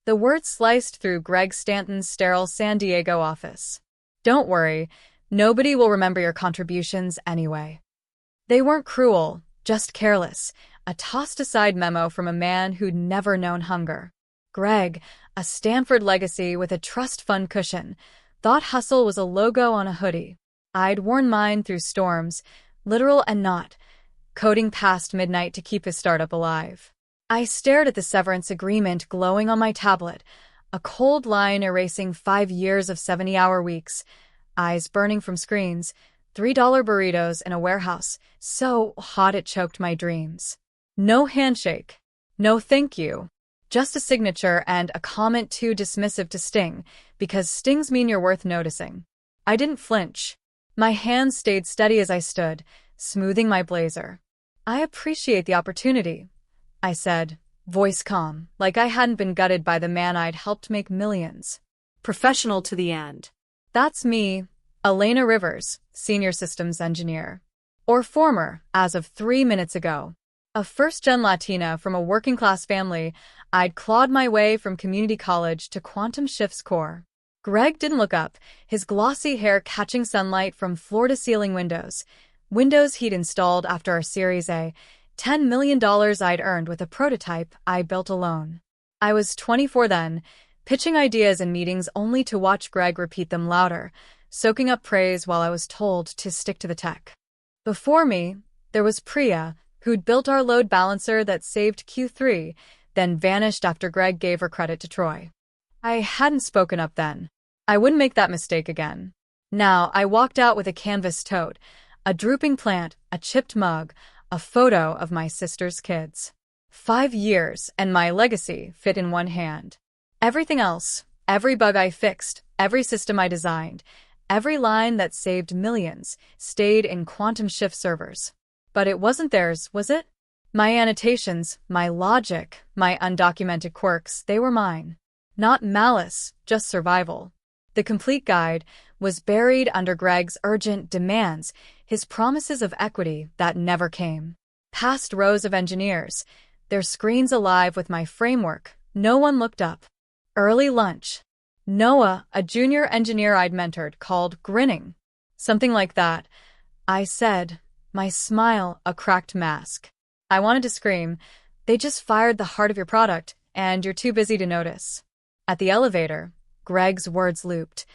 The words sliced through Greg Stanton's sterile San Diego office. Don't worry, nobody will remember your contributions anyway. They weren't cruel, just careless, a tossed-aside memo from a man who'd never known hunger. Greg, a Stanford legacy with a trust fund cushion, thought hustle was a logo on a hoodie. I'd worn mine through storms, literal and not, coding past midnight to keep his startup alive. I stared at the severance agreement glowing on my tablet, a cold line erasing 5 years of 70-hour weeks, eyes burning from screens, $3 burritos in a warehouse, so hot it choked my dreams. No handshake. No thank you. Just a signature and a comment too dismissive to sting, because stings mean you're worth noticing. I didn't flinch. My hands stayed steady as I stood, smoothing my blazer. I appreciate the opportunity, I said, voice calm, like I hadn't been gutted by the man I'd helped make millions. Professional to the end. That's me, Elena Rivers, senior systems engineer. Or former, as of 3 minutes ago. A first-gen Latina from a working-class family, I'd clawed my way from community college to Quantum Shift's core. Greg didn't look up, his glossy hair catching sunlight from floor-to-ceiling windows. Windows he'd installed after our Series A, $10 million I'd earned with a prototype I built alone. I was 24 then, pitching ideas in meetings only to watch Greg repeat them louder, soaking up praise while I was told to stick to the tech. Before me, there was Priya, who'd built our load balancer that saved Q3, then vanished after Greg gave her credit to Troy. I hadn't spoken up then. I wouldn't make that mistake again. Now, I walked out with a canvas tote, a drooping plant, a chipped mug, a photo of my sister's kids. 5 years and my legacy fit in one hand. Everything else, every bug I fixed, every system I designed, every line that saved millions, stayed in Quantum Shift servers. But it wasn't theirs, was it? My annotations, my logic, my undocumented quirks, they were mine. Not malice, just survival. The complete guide was buried under Greg's urgent demands, his promises of equity that never came. Past rows of engineers, their screens alive with my framework, no one looked up. Early lunch. Noah, a junior engineer I'd mentored, called grinning. Something like that. I said, my smile a cracked mask. I wanted to scream, they just fired the heart of your product, and you're too busy to notice. At the elevator, Greg's words looped.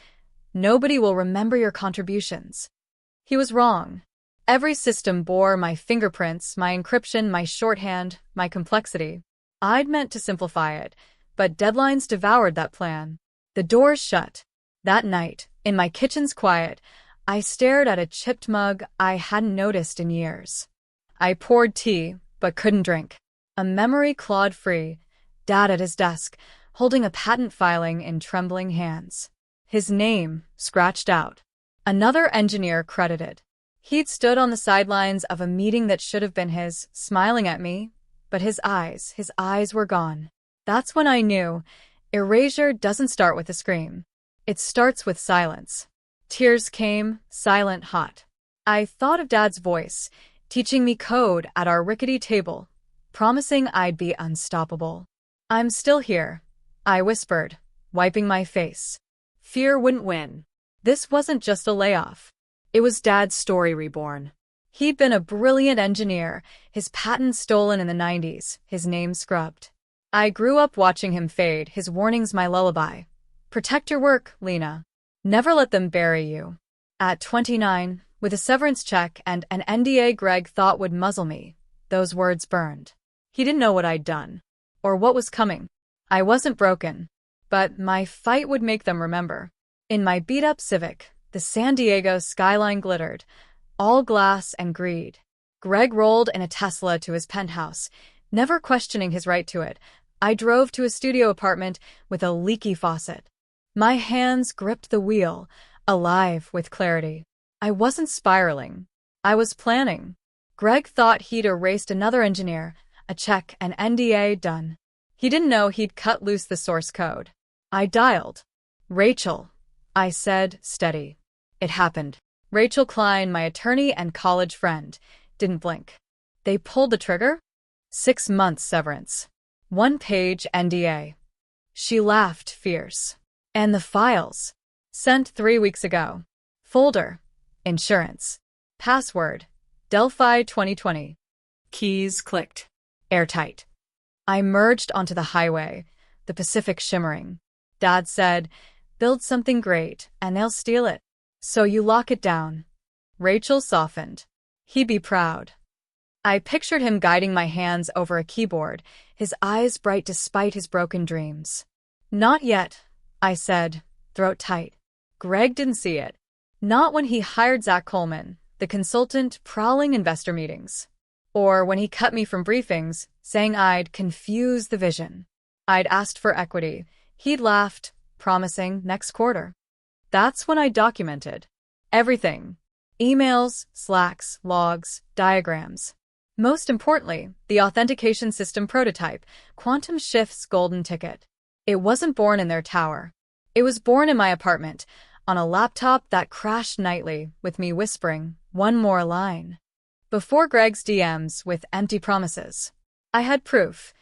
Nobody will remember your contributions. He was wrong. Every system bore my fingerprints, my encryption, my shorthand, my complexity. I'd meant to simplify it, but deadlines devoured that plan. The doors shut. That night, in my kitchen's quiet, I stared at a chipped mug I hadn't noticed in years. I poured tea, but couldn't drink. A memory clawed free, Dad at his desk, holding a patent filing in trembling hands. His name scratched out. Another engineer credited. He'd stood on the sidelines of a meeting that should have been his, smiling at me, but his eyes were gone. That's when I knew, erasure doesn't start with a scream. It starts with silence. Tears came, silent, hot. I thought of Dad's voice, teaching me code at our rickety table, promising I'd be unstoppable. I'm still here, I whispered, wiping my face. Fear wouldn't win. This wasn't just a layoff. It was Dad's story reborn. He'd been a brilliant engineer, his patent stolen in the 90s, his name scrubbed. I grew up watching him fade, his warnings my lullaby. Protect your work, Lena. Never let them bury you. At 29, with a severance check and an NDA Greg thought would muzzle me, those words burned. He didn't know what I'd done, or what was coming. I wasn't broken, but my fight would make them remember. In my beat-up Civic, the San Diego skyline glittered, all glass and greed. Greg rolled in a Tesla to his penthouse, never questioning his right to it. I drove to a studio apartment with a leaky faucet. My hands gripped the wheel, alive with clarity. I wasn't spiraling. I was planning. Greg thought he'd erased another engineer, a check, an NDA done. He didn't know he'd cut loose the source code. I dialed. Rachel, I said, steady. It happened. Rachel Klein, my attorney and college friend, didn't blink. They pulled the trigger? 6 months severance. 1-page NDA. She laughed fierce. And the files? Sent 3 weeks ago. Folder. Insurance. Password. Delphi 2020. Keys clicked. Airtight. I merged onto the highway, the Pacific shimmering. Dad said, build something great, and they'll steal it. So you lock it down. Rachel softened. He'd be proud. I pictured him guiding my hands over a keyboard, his eyes bright despite his broken dreams. Not yet, I said, throat tight. Greg didn't see it. Not when he hired Zach Coleman, the consultant, prowling investor meetings. Or when he cut me from briefings, saying I'd confuse the vision. I'd asked for equity. He'd laughed, promising next quarter. That's when I documented everything. Emails, Slacks, logs, diagrams. Most importantly, the authentication system prototype, Quantum Shift's golden ticket. It wasn't born in their tower. It was born in my apartment, on a laptop that crashed nightly, with me whispering one more line. Before Greg's DMs with empty promises. I had proof.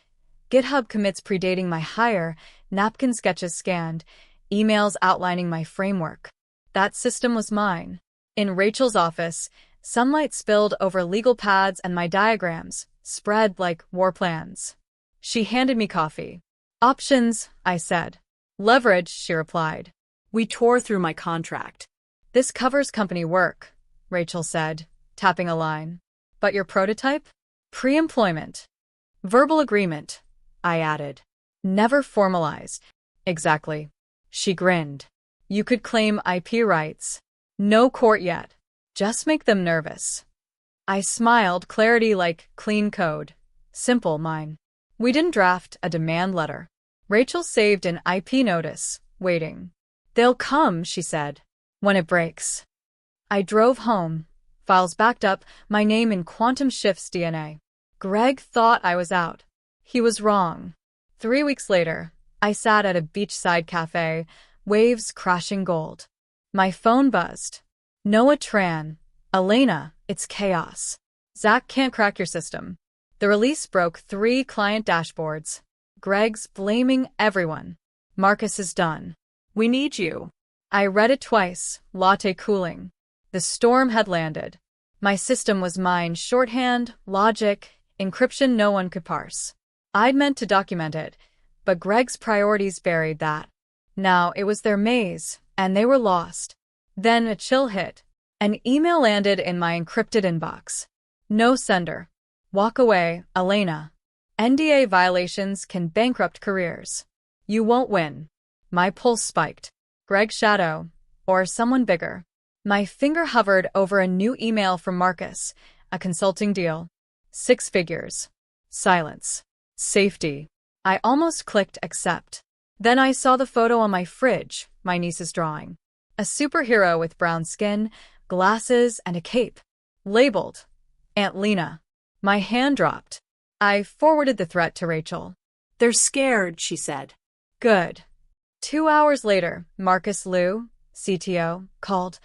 GitHub commits predating my hire, napkin sketches scanned, emails outlining my framework. That system was mine. In Rachel's office, sunlight spilled over legal pads and my diagrams, spread like war plans. She handed me coffee. Options, I said. Leverage, she replied. We tore through my contract. This covers company work, Rachel said, tapping a line. But your prototype? Pre-employment. Verbal agreement, I added. Never formalized. Exactly. She grinned. You could claim IP rights. No court yet. Just make them nervous. I smiled, clarity like clean code. Simple, mine. We didn't draft a demand letter. Rachel saved an IP notice, waiting. They'll come, she said, when it breaks. I drove home. Files backed up, my name in Quantum Shift's DNA. Greg thought I was out. He was wrong. 3 weeks later, I sat at a beachside cafe, waves crashing gold. My phone buzzed. Noah Tran. Elena, it's chaos. Zach can't crack your system. The release broke 3 client dashboards. Greg's blaming everyone. Marcus is done. We need you. I read it twice, latte cooling. The storm had landed. My system was mine, shorthand, logic, encryption no one could parse. I'd meant to document it, but Greg's priorities buried that. Now it was their maze, and they were lost. Then a chill hit. An email landed in my encrypted inbox. No sender. Walk away, Elena. NDA violations can bankrupt careers. You won't win. My pulse spiked. Greg's shadow, or someone bigger. My finger hovered over a new email from Marcus, a consulting deal. 6 figures. Silence. Safety. I almost clicked accept. Then I saw the photo on my fridge, my niece's drawing. A superhero with brown skin, glasses, and a cape. Labeled. Aunt Lena. My hand dropped. I forwarded the threat to Rachel. They're scared, she said. Good. 2 hours later, Marcus Liu, CTO, called.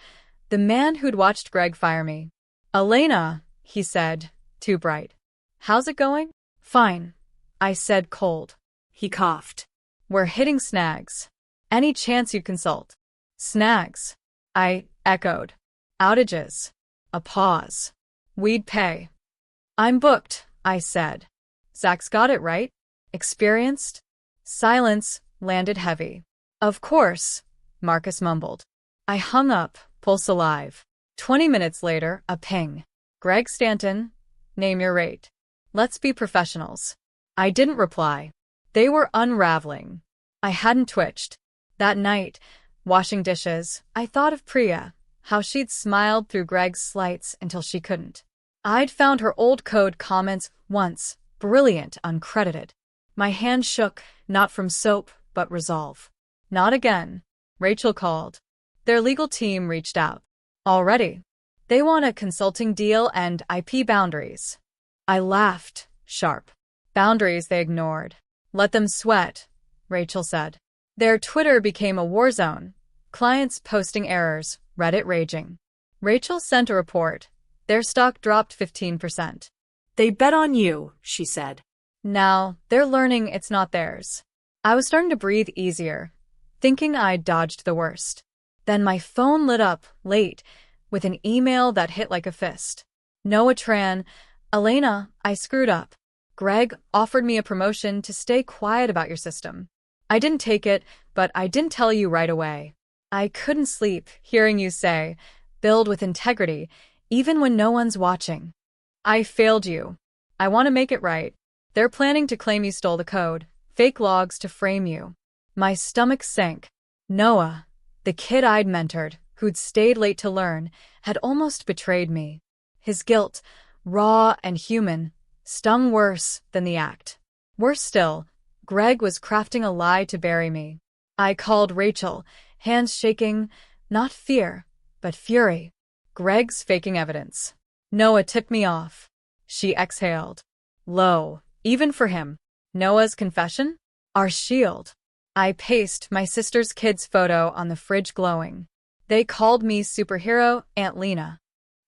The man who'd watched Greg fire me. Elena, he said, too bright. How's it going? Fine, I said cold. He coughed. We're hitting snags. Any chance you'd consult? Snags, I echoed. Outages. A pause. We'd pay. I'm booked, I said. Zach's got it right? Experienced? Silence landed heavy. Of course, Marcus mumbled. I hung up, pulse alive. 20 minutes later, a ping. Greg Stanton, name your rate. Let's be professionals. I didn't reply. They were unraveling. I hadn't twitched. That night, washing dishes, I thought of Priya, how she'd smiled through Greg's slights until she couldn't. I'd found her old code comments once, brilliant, uncredited. My hand shook, not from soap, but resolve. Not again. Rachel called. Their legal team reached out. Already. They want a consulting deal and IP boundaries. I laughed, sharp. Boundaries they ignored. Let them sweat, Rachel said. Their Twitter became a war zone. Clients posting errors, Reddit raging. Rachel sent a report. Their stock dropped 15%. They bet on you, she said. Now, they're learning it's not theirs. I was starting to breathe easier, thinking I'd dodged the worst. Then my phone lit up, late, with an email that hit like a fist. Noah Tran, Elena, I screwed up. Greg offered me a promotion to stay quiet about your system. I didn't take it, but I didn't tell you right away. I couldn't sleep hearing you say, build with integrity, even when no one's watching. I failed you. I want to make it right. They're planning to claim you stole the code, fake logs to frame you. My stomach sank. Noah, the kid I'd mentored, who'd stayed late to learn, had almost betrayed me. His guilt, raw and human, stung worse than the act. Worse still, Greg was crafting a lie to bury me. I called Rachel, hands shaking, not fear, but fury. Greg's faking evidence. Noah tipped me off. She exhaled. Low, even for him. Noah's confession? Our shield. I paced my sister's kid's photo on the fridge glowing. They called me superhero Aunt Lena.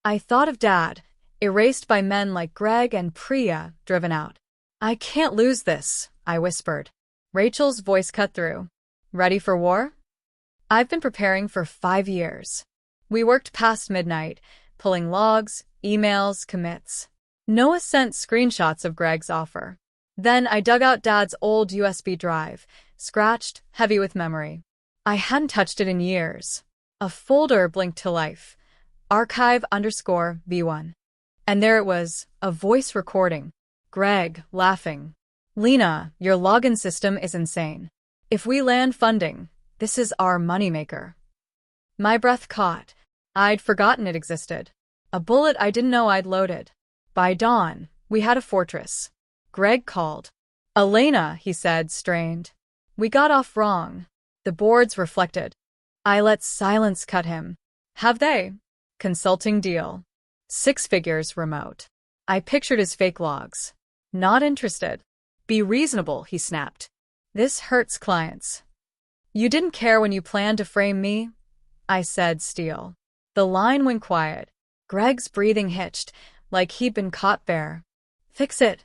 I thought of Dad, erased by men like Greg and Priya, driven out. I can't lose this, I whispered. Rachel's voice cut through. Ready for war? I've been preparing for 5 years. We worked past midnight, pulling logs, emails, commits. Noah sent screenshots of Greg's offer. Then I dug out Dad's old USB drive, scratched, heavy with memory. I hadn't touched it in years. A folder blinked to life. Archive_V1. And there it was, a voice recording. Greg, laughing. Lena, your login system is insane. If we land funding, this is our moneymaker. My breath caught. I'd forgotten it existed. A bullet I didn't know I'd loaded. By dawn, we had a fortress. Greg called. Elena, he said, strained. We got off wrong. The boards reflected. I let silence cut him. Have they? Consulting deal. 6 figures remote. I pictured his fake logs. Not interested. Be reasonable, he snapped. This hurts clients. You didn't care when you planned to frame me? I said, steel. The line went quiet. Greg's breathing hitched, like he'd been caught bare. Fix it,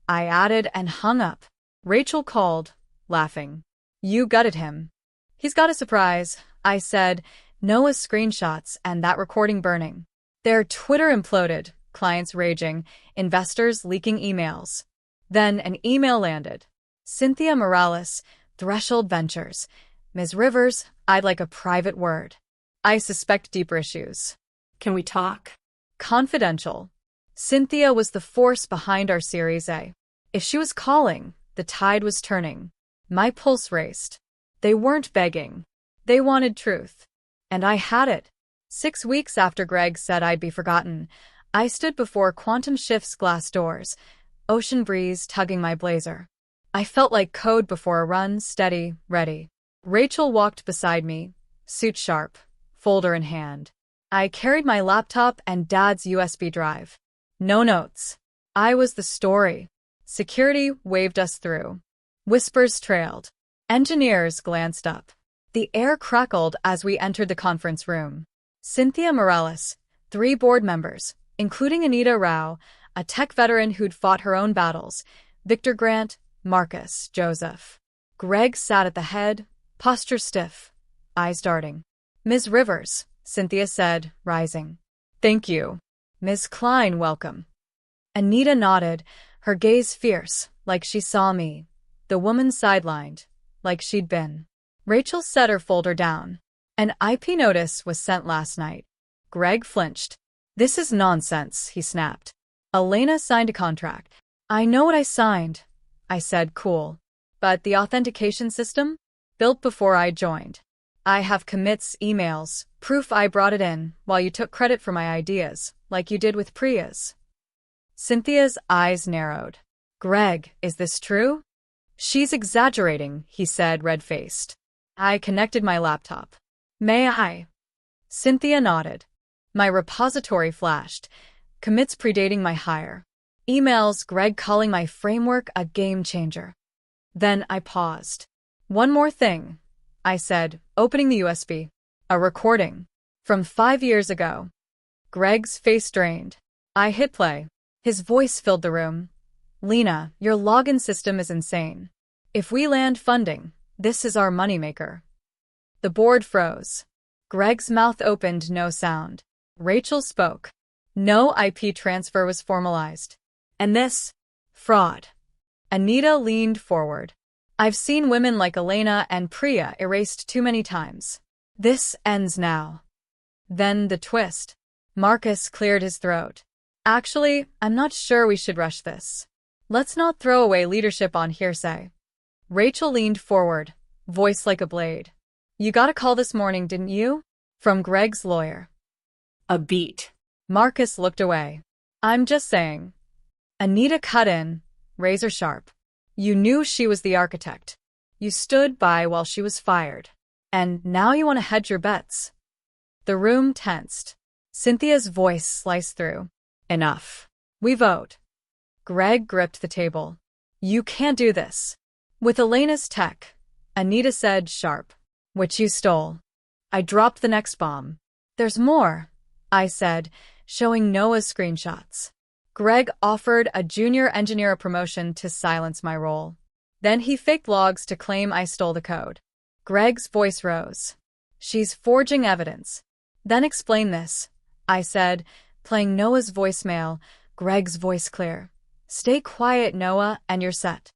I added and hung up. Rachel called, laughing. You gutted him. He's got a surprise, I said, Noah's screenshots and that recording burning. Their Twitter imploded, clients raging, investors leaking emails. Then an email landed. Cynthia Morales, Threshold Ventures. Ms. Rivers, I'd like a private word. I suspect deeper issues. Can we talk? Confidential. Cynthia was the force behind our Series A. If she was calling, the tide was turning. My pulse raced. They weren't begging. They wanted truth. And I had it. 6 weeks after Greg said I'd be forgotten, I stood before Quantum Shift's glass doors, ocean breeze tugging my blazer. I felt like code before a run, steady, ready. Rachel walked beside me, suit sharp, folder in hand. I carried my laptop and Dad's USB drive. No notes. I was the story. Security waved us through. Whispers trailed. Engineers glanced up. The air crackled as we entered the conference room. Cynthia Morales, 3 board members, including Anita Rao, a tech veteran who'd fought her own battles, Victor Grant, Marcus, Joseph. Greg sat at the head, posture stiff, eyes darting. Ms. Rivers, Cynthia said, rising. Thank you. Ms. Klein, welcome. Anita nodded, her gaze fierce, like she saw me. The woman sidelined, like she'd been. Rachel set her folder down. An IP notice was sent last night. Greg flinched. This is nonsense, he snapped. Elena signed a contract. I know what I signed, I said, cool. But the authentication system? Built before I joined. I have commits, emails, proof I brought it in while you took credit for my ideas, like you did with Priya's. Cynthia's eyes narrowed. Greg, is this true? She's exaggerating, he said, red-faced. I connected my laptop. May I? Cynthia nodded. My repository flashed. Commits predating my hire. Emails, Greg calling my framework a game changer. Then I paused. One more thing, I said, opening the USB. A recording. From 5 years ago. Greg's face drained. I hit play. His voice filled the room. Lena, your login system is insane. If we land funding, this is our moneymaker. The board froze. Greg's mouth opened, no sound. Rachel spoke. No IP transfer was formalized. And this? Fraud. Anita leaned forward. I've seen women like Elena and Priya erased too many times. This ends now. Then the twist. Marcus cleared his throat. Actually, I'm not sure we should rush this. Let's not throw away leadership on hearsay. Rachel leaned forward, voice like a blade. You got a call this morning, didn't you? From Greg's lawyer. A beat. Marcus looked away. I'm just saying. Anita cut in, razor sharp. You knew she was the architect. You stood by while she was fired. And now you want to hedge your bets. The room tensed. Cynthia's voice sliced through. Enough. We vote. Greg gripped the table. You can't do this. With Elena's tech, Anita said sharp. Which you stole. I dropped the next bomb. There's more, I said, showing Noah's screenshots. Greg offered a junior engineer a promotion to silence my role. Then he faked logs to claim I stole the code. Greg's voice rose. She's forging evidence. Then explain this, I said, playing Noah's voicemail, Greg's voice clear. Stay quiet, Noah, and you're set.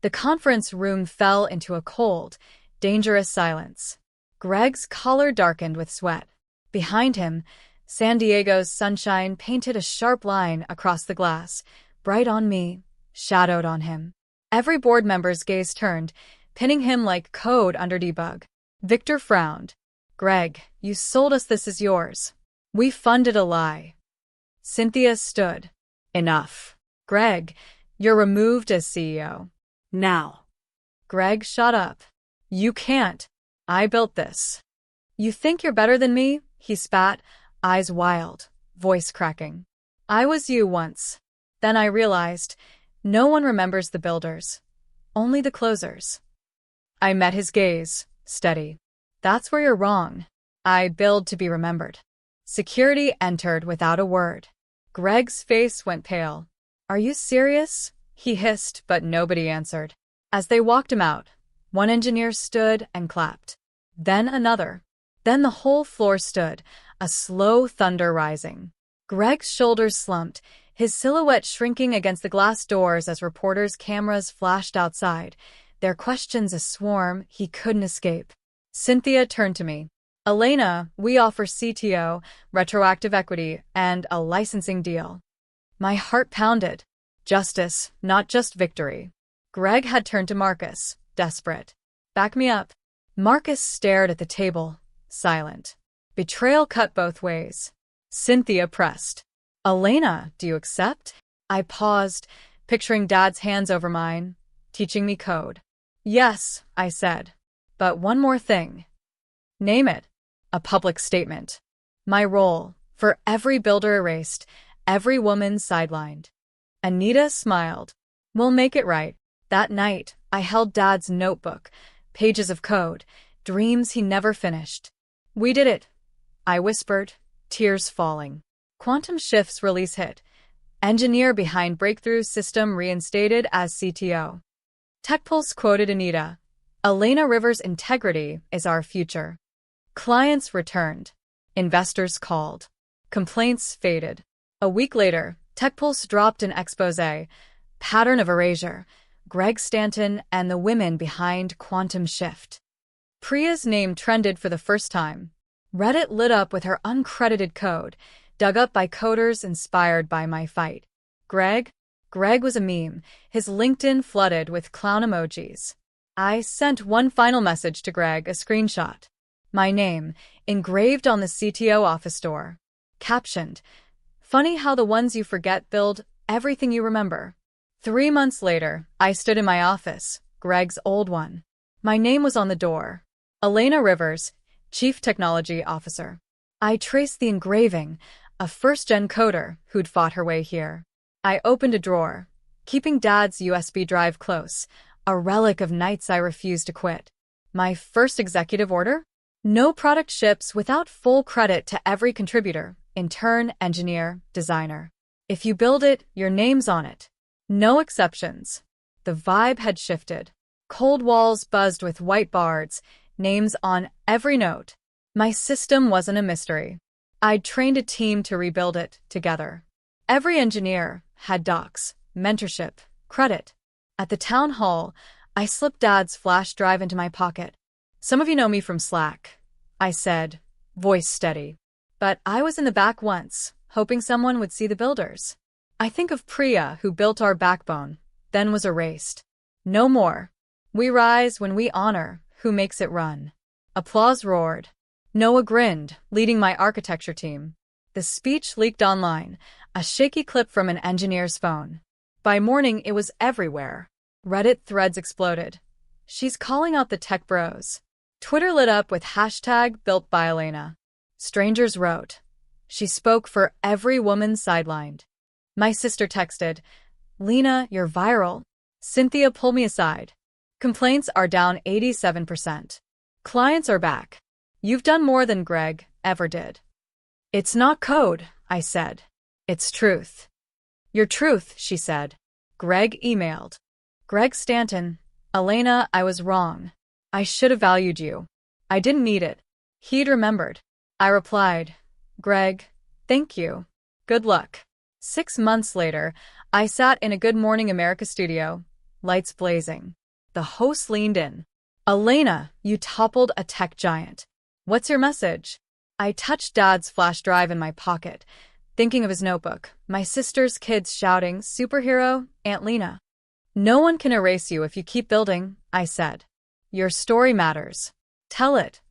The conference room fell into a cold, dangerous silence. Greg's collar darkened with sweat. Behind him, San Diego's sunshine painted a sharp line across the glass, bright on me, shadowed on him. Every board member's gaze turned, pinning him like code under debug. Victor frowned. Greg, you sold us, this is yours. We funded a lie. Cynthia stood. Enough. Greg, you're removed as CEO. Now. Greg shut up. You can't. I built this. You think you're better than me? He spat, eyes wild, voice cracking. I was you once. Then I realized, no one remembers the builders. Only the closers. I met his gaze, steady. That's where you're wrong. I build to be remembered. Security entered without a word. Greg's face went pale. Are you serious? He hissed, but nobody answered. As they walked him out, one engineer stood and clapped. Then another. Then the whole floor stood, a slow thunder rising. Greg's shoulders slumped, his silhouette shrinking against the glass doors as reporters' cameras flashed outside, their questions a swarm he couldn't escape. Cynthia turned to me. Elena, we offer CTO, retroactive equity, and a licensing deal. My heart pounded. Justice, not just victory. Greg had turned to Marcus, desperate. Back me up. Marcus stared at the table, silent. Betrayal cut both ways. Cynthia pressed. Elena, do you accept? I paused, picturing Dad's hands over mine, teaching me code. Yes, I said. But one more thing. Name it. A public statement. My role, for every builder erased, every woman sidelined. Anita smiled. We'll make it right. That night, I held Dad's notebook, pages of code, dreams he never finished. We did it, I whispered, tears falling. Quantum Shift's release hit. Engineer behind Breakthrough System reinstated as CTO. TechPulse quoted Anita. Elena Rivers' integrity is our future. Clients returned. Investors called. Complaints faded. A week later, TechPulse dropped an exposé, pattern of erasure, Greg Stanton and the women behind Quantum Shift. Priya's name trended for the first time. Reddit lit up with her uncredited code, dug up by coders inspired by my fight. Greg was a meme, his LinkedIn flooded with clown emojis. I sent one final message to Greg, a screenshot. My name, engraved on the CTO office door. Captioned, funny how the ones you forget build everything you remember. 3 months later, I stood in my office, Greg's old one. My name was on the door. Elena Rivers, Chief Technology Officer. I traced the engraving, a first-gen coder who'd fought her way here. I opened a drawer, keeping Dad's USB drive close, a relic of nights I refused to quit. My first executive order? No product ships without full credit to every contributor, intern, engineer, designer. If you build it, your name's on it. No exceptions. The vibe had shifted. Cold walls buzzed with white bards, names on every note. My system wasn't a mystery. I'd trained a team to rebuild it together. Every engineer had docs, mentorship, credit. At the town hall, I slipped Dad's flash drive into my pocket. "Some of you know me from Slack," I said, voice steady. But I was in the back once, hoping someone would see the builders. I think of Priya, who built our backbone, then was erased. No more. We rise when we honor who makes it run. Applause roared. Noah grinned, leading my architecture team. The speech leaked online, a shaky clip from an engineer's phone. By morning, it was everywhere. Reddit threads exploded. "She's calling out the tech bros." Twitter lit up with hashtag built by Elena. Strangers wrote. "She spoke for every woman sidelined." My sister texted, "Lena, you're viral." Cynthia pulled me aside. "Complaints are down 87%. Clients are back. You've done more than Greg ever did." "It's not code," I said. "It's truth." "Your truth," she said. Greg emailed. "Greg Stanton, Elena, I was wrong. I should have valued you. I didn't need it." He'd remembered. I replied, "Greg, thank you. Good luck." 6 months later, I sat in a Good Morning America studio, lights blazing. The host leaned in. "Elena, you toppled a tech giant. What's your message?" I touched Dad's flash drive in my pocket, thinking of his notebook, my sister's kids shouting, "Superhero, Aunt Lena." "No one can erase you if you keep building," I said. "Your story matters. Tell it."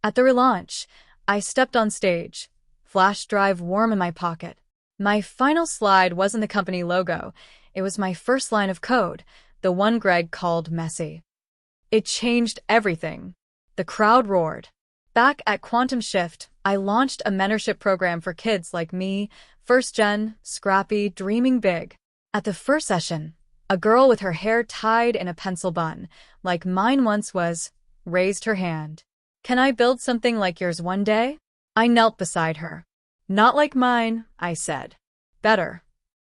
At the relaunch, I stepped on stage, flash drive warm in my pocket. My final slide wasn't the company logo. It was my first line of code, the one Greg called messy. It changed everything. The crowd roared. Back at Quantum Shift, I launched a mentorship program for kids like me, first gen, scrappy, dreaming big. At the first session, a girl with her hair tied in a pencil bun, like mine once was, raised her hand. "Can I build something like yours one day?" I knelt beside her. "Not like mine," I said. "Better."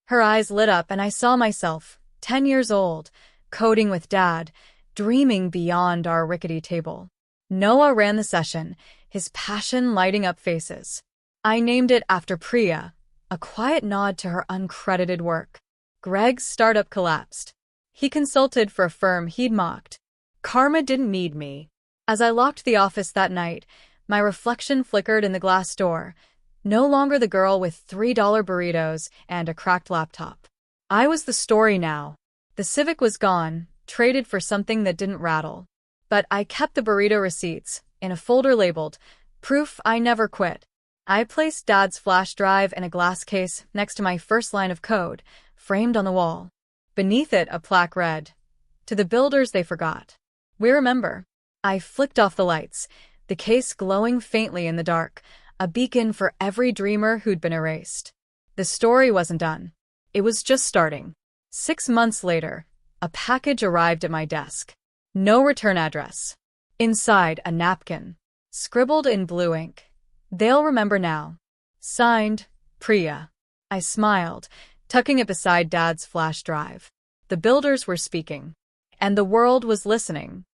Her eyes lit up and I saw myself, 10 years old, coding with Dad, dreaming beyond our rickety table. Noah ran the session, his passion lighting up faces. I named it after Priya, a quiet nod to her uncredited work. Greg's startup collapsed. He consulted for a firm he'd mocked. Karma didn't need me. As I locked the office that night, my reflection flickered in the glass door. No longer the girl with $3 burritos and a cracked laptop. I was the story now. The Civic was gone, traded for something that didn't rattle. But I kept the burrito receipts in a folder labeled, "Proof I Never Quit." I placed Dad's flash drive in a glass case next to my first line of code, framed on the wall. Beneath it, a plaque read, "To the builders they forgot, we remember." I flicked off the lights, the case glowing faintly in the dark, a beacon for every dreamer who'd been erased. The story wasn't done. It was just starting. 6 months later, a package arrived at my desk. No return address. Inside, a napkin, scribbled in blue ink. "They'll remember now." Signed, Priya. I smiled, tucking it beside Dad's flash drive. The builders were speaking. And the world was listening.